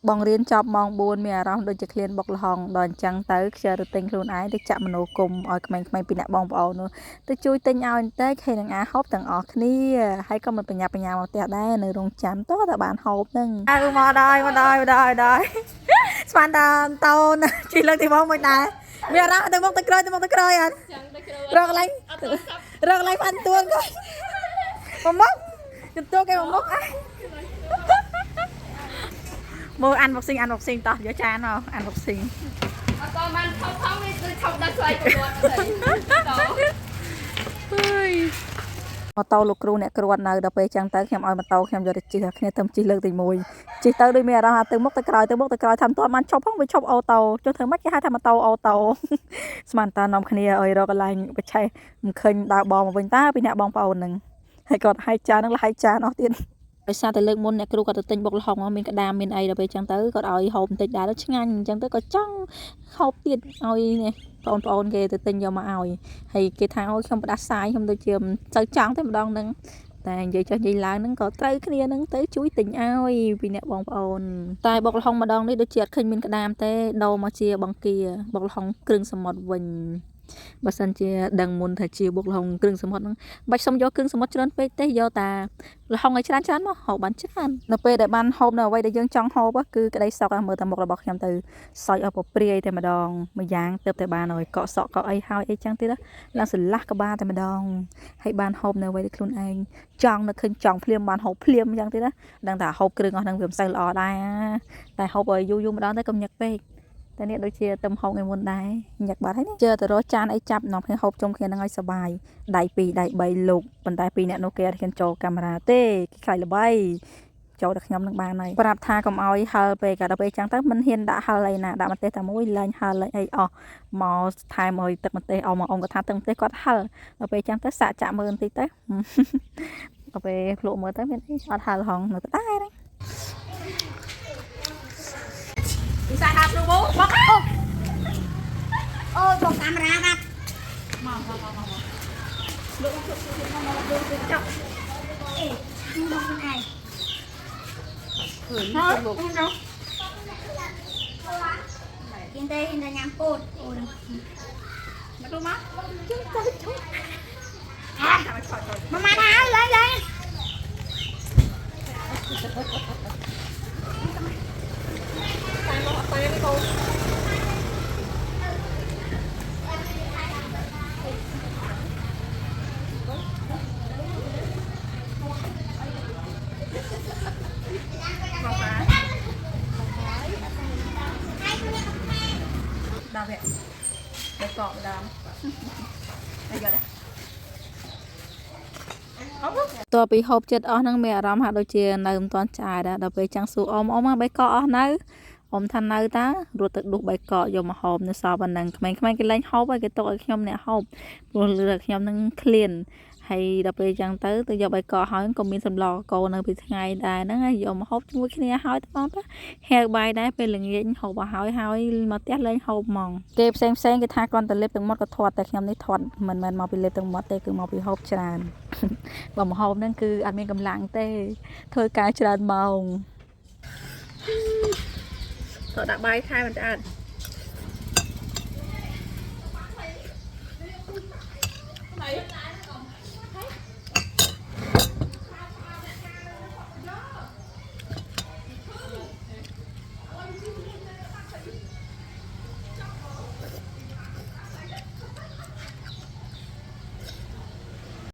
បងរៀនចប់ម៉ោង 4 មានអារម្មណ៍ដូចជាឃ្លានបុកល្ហុងដល់អញ្ចឹងទៅខ្ជិលទៅទិញខ្លួនឯងទៅចាក់មនោគមឲ្យក្មេងៗពីអ្នកបងប្អូននោះទៅជួយទិញឲ្យបន្តិចហើយនឹងអាហូបទាំងអស់គ្នាហើយក៏មិនបញ្ញាបញ្ញាមកផ្ទះដែរនៅរោងចាំតោះតែបានហូបហ្នឹងមកដល់ស្មានតាតូនជិះលើកទីមកមួយដែរមានអារម្មណ៍ទៅមុខទៅក្រោយអត់រកកន្លែងផាន់ទួនគាត់មកជន្ទួគេមកមុខមើលunboxing តោះយកចានមកunboxing អត់ក៏បានថោនេះគឺថោដល់ស្អីក៏គាត់ទៅម៉ូតូលោកគ្រូអ្នកគ្រាន់នៅដល់ពេលចឹងទៅខ្ញុំឲ្យម៉ូតូខ្ញុំយកទៅជិះគ្នាទៅជិះលើកទី1ជិះទៅដូចមានអារម្មណ៍ទៅមុខទៅក្រោយថាមិនទាន់បានឈប់ផងវាឈប់អូតូចុះធ្វើម៉េចគេហៅថាម៉ូតូអូតូស្មានតានាំគ្នាឲ្យរកកន្លែងបច្ឆេះមិនឃើញដើរបមកវិញតាពីអ្នកបងប្អូនហ្នឹងហើយគាត់ហាយចានហ្នឹងលហាយចានអស់ទៀតដោយសារតែលើកមុនអ្នកគ្រូគាត់ទៅទិញបុកល្ហុងមានក្តាមមានអីដល់ពេលចឹងទៅគាត់ឲ្យហូបបន្តិចដែរឆ្ងាញ់អញ្ចឹងទៅក៏ចង់ហូបទៀតឲ្យនេះបងប្អូនគេទៅទិញយកមកឲ្យហើយគេថាអូខ្ញុំផ្ដាសាយខ្ញុំដូចជាមិនសូវចង់ទេម្ដងហ្នឹងតែនិយាយចុះនិយាយឡើងហ្នឹងក៏ត្រូវគ្នាហ្នឹងទៅជួយទិញឲ្យពីអ្នកបងប្អូនតែបុកល្ហុងម្ដងនេះដូចជាអត់ឃើញមានក្តាមទេដូរមកជាបង្គាបុកល្ហុងគ្រឿងសមុទ្រវិញបើសិនជាដឹងមុនថាជាបុកល្ហុងគ្រឿងសមុទ្រហ្នឹងបាច់សុំយកគ្រឿងសមុទ្រច្រើនពេកទេយកតាល្ហុងឲ្យច្រើនមកហូបបានច្រើននៅពេលដែលបានហូបនៅអ្វីដែលយើងចង់ហូបគឺក្តីសុខមើលតែមុខរបស់ខ្ញុំទៅសើចឲ្យពព្រាយតែម្ដងមួយយ៉ាងទៅតែបានហើយកក់សក់កក់អីហើយអីចឹងទៀតឡើងស្រឡះក្បាលតែម្ដងហើយបានហូបនៅអ្វីដែលខ្លួនឯងចង់នៅឃើញចង់ភ្លាមបានហូបភ្លាមចឹងទៀតដឹងថាហូបគ្រឿងអស់ហ្នឹងវាមិនសូវល្អដែរតែហូបឲ្យយូរម្ដងទៅកុំញឹកពេកតែនេះដូចជាទៅហូបថ្ងៃមុនដែរញឹកបាត់ហើយនេះជើទៅរកចានអីចាប់នាំគ្នាហូបជុំគ្នានឹងឲ្យសុបាយដៃ2ដៃ3លោកប៉ុន្តែពីរអ្នកនោះគេអត់ហ៊ានចូលកាមេរ៉ាទេគេខ្លាចល្បីចូលតែខ្ញុំនឹងបានហើយប្រាប់ថាកុំឲ្យហឹលពេកក៏ដល់ពេលចឹងទៅមិនហ៊ានដាក់ហឹលអីណាដាក់ម្ទេសតែមួយលែងហឹលលែងអីអស់មកថែមឲ្យទឹកម្ទេសអស់មកអ៊ំគាត់ថាទឹកម្ទេសគាត់ហឹលដល់ពេលចឹងទៅសាក់ចាក់មើលបន្តិចទៅដល់ពេលភ្លក់មើលទៅមានអីអត់ហឹលហងនៅតែដែរហ្នឹងពីសាដាក់គ្រូបូមកអូចូលកាមេរ៉ាបាត់មកលោកលោកទៅចុះអេមកខ្លួនឯងឃើញលោកនោះกินតែញ៉ាំពោតអូនមកលោកមកជិះទៅជុំអាមកឆោតមកមកហើយឡើងឡើងដល់វាទៅកកម្ដងហើយយកតើពីហូបចិត្តអស់ហ្នឹងមានអារម្មណ៍ហាក់ដូចជានៅមិនទាន់ឆ្អែតដែរដល់ពេលចាំងសួរអ៊ំមកបេកកអស់នៅអ៊ំថានៅតារត់ទៅដួសបេកកយកមកហូបនៅសល់ប៉ុណ្ណឹងក្មេងៗគេលែងហូបហើយគេទុកឲ្យខ្ញុំអ្នកហូបព្រោះលឺខ្ញុំនឹងឃ្លានហើយដល់ពេលចឹងទៅយកបេកកហើយក៏មានសម្លកូននៅពីថ្ងៃដែរហ្នឹងហើយយកមកហូបជាមួយគ្នាហើយទៅបងទៅហែកបាយដែរពេលល្ងាចហូបឲ្យហើយមកផ្ទះលែងហូបហ្មងគេផ្សេងគេថាគ្រាន់តែលេបទឹកមាត់ក៏ធាត់តែខ្ញុំនេះធាត់មិនមែនមកពីលេបទឹកមាត់ទេគឺមកពីហូបច្រើនបើមកហូបហ្នឹងគឺអត់មានកម្លាំងទេធ្វើការច្រើនម៉ោងទៅដាក់បាយខែមិនឆ្អែត